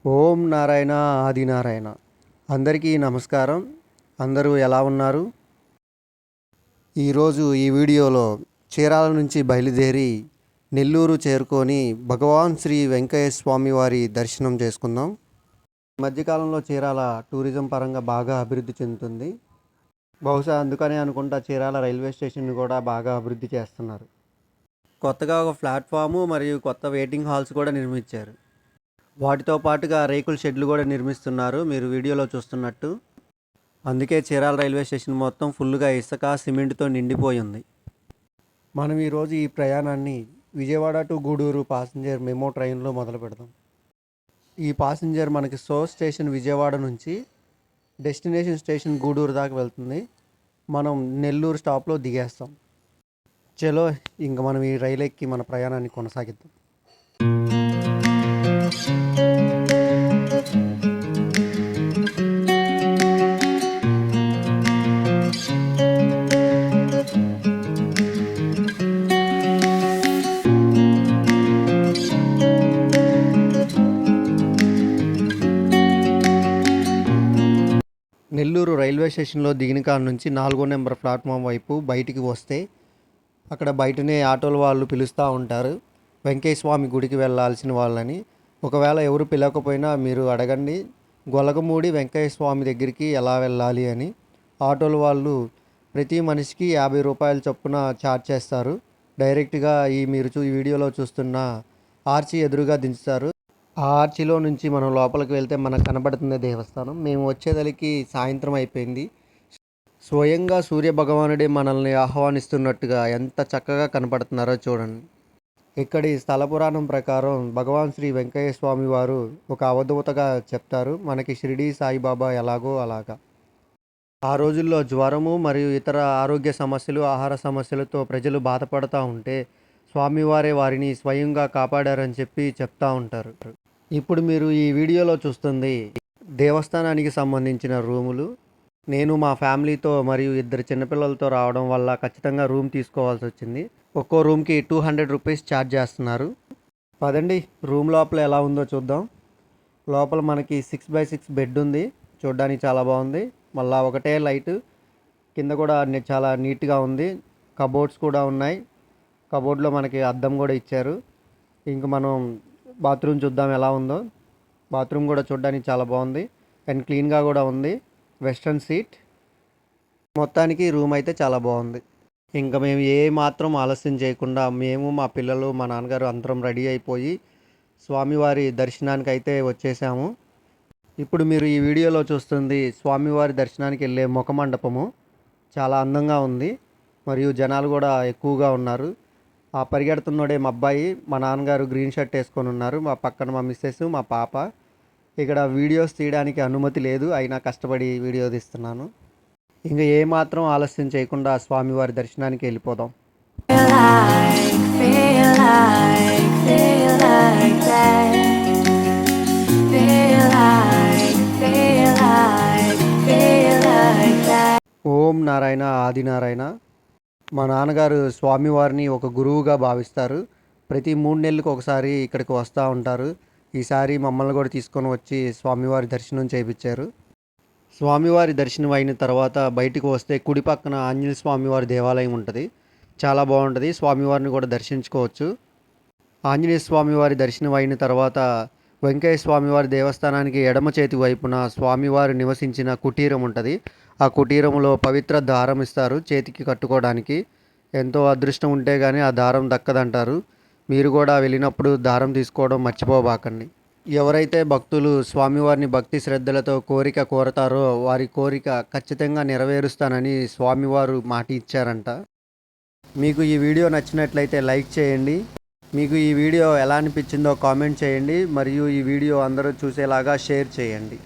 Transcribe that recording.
ఓం నారాయణ ఆదినారాయణ. అందరికీ నమస్కారం. అందరూ ఎలా ఉన్నారు? ఈరోజు ఈ వీడియోలో చీరాల నుంచి బయలుదేరి నెల్లూరు చేరుకొని భగవాన్ శ్రీ వెంకయ్య స్వామి వారి దర్శనం చేసుకుందాం. ఈ మధ్యకాలంలో చీరాల టూరిజం పరంగా బాగా అభివృద్ధి చెందుతుంది. బహుశా అందుకనే అనుకుంటా చీరాల రైల్వే స్టేషన్ కూడా బాగా అభివృద్ధి చేస్తున్నారు. కొత్తగా ఒక ప్లాట్ఫాము మరియు కొత్త వెయిటింగ్ హాల్స్ కూడా నిర్మించారు. వాటితో పాటుగా రేకుల షెడ్లు కూడా నిర్మిస్తున్నారు, మీరు వీడియోలో చూస్తున్నట్టు. అందుకే చీరాల రైల్వే స్టేషన్ మొత్తం ఫుల్గా ఇసుక సిమెంట్తో నిండిపోయి ఉంది. మనం ఈరోజు ఈ ప్రయాణాన్ని Vijayawada to Gudur passenger MEMU ట్రైన్లో మొదలు పెడదాం. ఈ ప్యాసింజర్ మనకి సోర్స్ స్టేషన్ విజయవాడ నుంచి డెస్టినేషన్ స్టేషన్ గూడూరు దాకా వెళ్తుంది. మనం నెల్లూరు స్టాప్లో దిగేస్తాం. చలో ఇంక మనం ఈ రైలు ఎక్కి మన ప్రయాణాన్ని కొనసాగిద్దాం. నెల్లూరు రైల్వే స్టేషన్లో దిగిన కాడ నుంచి 4వ నెంబర్ ప్లాట్ఫామ్ వైపు బయటికి వస్తే అక్కడ బయటనే ఆటోల వాళ్ళు పిలుస్తూ ఉంటారు, వెంకయ్య స్వామి గుడికి వెళ్ళాల్సిన వాళ్ళని. ఒకవేళ ఎవరు పిలవకపోయినా మీరు అడగండి, గొలగమూడి వెంకయ్య స్వామి దగ్గరికి ఎలా వెళ్ళాలి అని. ఆటోల వాళ్ళు ప్రతి మనిషికి 50 రూపాయల చొప్పున ఛార్జ్ చేస్తారు. డైరెక్ట్గా మీరు ఈ వీడియోలో చూస్తున్న ఆర్చి ఎదురుగా దించుతారు. ఆ ఆర్చిలో నుంచి మనం లోపలికి వెళ్తే మనకు కనబడుతుంది దేవస్థానం. మేము వచ్చేదలికి సాయంత్రం అయిపోయింది. స్వయంగా సూర్యభగవానుడే మనల్ని ఆహ్వానిస్తున్నట్టుగా ఎంత చక్కగా కనపడుతున్నారో చూడండి. ఇక్కడి స్థల పురాణం ప్రకారం భగవాన్ శ్రీ వెంకయ్య స్వామి వారు ఒక అవధూతగా చెప్తారు, మనకి షిరిడి సాయిబాబా ఎలాగో అలాగా. ఆ రోజుల్లో జ్వరము మరియు ఇతర ఆరోగ్య సమస్యలు, ఆహార సమస్యలతో ప్రజలు బాధపడుతూ ఉంటే స్వామివారే వారిని స్వయంగా కాపాడారని చెప్తూ ఉంటారు. ఇప్పుడు మీరు ఈ వీడియోలో చూస్తుంది దేవస్థానానికి సంబంధించిన రూములు. నేను మా ఫ్యామిలీతో మరియు 2 చిన్నపిల్లలతో రావడం వల్ల ఖచ్చితంగా రూమ్ తీసుకోవాల్సి వచ్చింది. ఒక్కో రూమ్కి 200 రూపీస్ ఛార్జ్ చేస్తున్నారు. పదండి రూమ్ లోపల ఎలా ఉందో చూద్దాం. లోపల మనకి 6x6 బెడ్ ఉంది, చూడడానికి చాలా బాగుంది. మళ్ళీ ఒకటే లైట్, కింద కూడా చాలా నీట్గా ఉంది. కబోర్డ్స్ కూడా ఉన్నాయి. కబోర్డ్లో మనకి అద్దం కూడా ఇచ్చారు. ఇంక మనం బాత్రూమ్ చూద్దాం ఎలా ఉందో. బాత్రూమ్ కూడా చూడడానికి చాలా బాగుంది అండ్ క్లీన్గా కూడా ఉంది. Western seat. మొత్తానికి రూమ్ అయితే చాలా బాగుంది. ఇంకా మేము ఏ మాత్రం ఆలస్యం చేయకుండా మేము, మా పిల్లలు, మా నాన్నగారు అందరం రెడీ అయిపోయి స్వామివారి దర్శనానికి అయితే వచ్చేసాము. ఇప్పుడు మీరు ఈ వీడియోలో చూస్తుంది స్వామివారి దర్శనానికి వెళ్ళే ముఖమండపము. చాలా అందంగా ఉంది మరియు జనాలు కూడా ఎక్కువగా ఉన్నారు. ఆ పరిగెడుతున్నోడే మా అబ్బాయి, మా నాన్నగారు గ్రీన్ షర్ట్ వేసుకొని ఉన్నారు, మా పక్కన మా మిస్సెస్, మా పాప. ఇక్కడ వీడియోస్ తీయడానికి అనుమతి లేదు, అయినా కష్టపడి వీడియో తీస్తున్నాను. ఇంకా ఏమాత్రం ఆలస్యం చేయకుండా స్వామివారి దర్శనానికి వెళ్ళిపోదాం. ఓం నారాయణ ఆదినారాయణ. మా నాన్నగారు స్వామివారిని ఒక గురువుగా భావిస్తారు. ప్రతి 3 నెలలకు ఒకసారి ఇక్కడికి వస్తూ ఉంటారు. ఈసారి మమ్మల్ని కూడా తీసుకొని వచ్చి స్వామివారి దర్శనం చేయించారు. స్వామివారి దర్శనం అయిన తర్వాత బయటకు వస్తే కుడి పక్కన ఆంజనేయ స్వామివారి దేవాలయం ఉంటుంది, చాలా బాగుంటుంది. స్వామివారిని కూడా దర్శించుకోవచ్చు. ఆంజనేయ స్వామివారి దర్శనం అయిన తర్వాత వెంకయ్య స్వామివారి దేవస్థానానికి ఎడమ చేతి వైపున స్వామివారు నివసించిన కుటీరం ఉంటుంది. ఆ కుటీరంలో పవిత్ర దారం ఇస్తారు చేతికి కట్టుకోవడానికి. ఎంతో అదృష్టం ఉంటే కానీ ఆ దారం దక్కదంటారు. మీరు కూడా వెళ్ళినప్పుడు దారం తీసుకోవడం మర్చిపోబాకండి. ఎవరైతే భక్తులు స్వామివారిని భక్తి శ్రద్ధలతో కోరిక కోరతారో వారి కోరిక ఖచ్చితంగా నెరవేరుస్తానని స్వామివారు మాట ఇచ్చారంట. మీకు ఈ వీడియో నచ్చినట్లయితే లైక్ చేయండి. మీకు ఈ వీడియో ఎలా అనిపించిందో కామెంట్ చేయండి మరియు ఈ వీడియో అందరూ చూసేలాగా షేర్ చేయండి.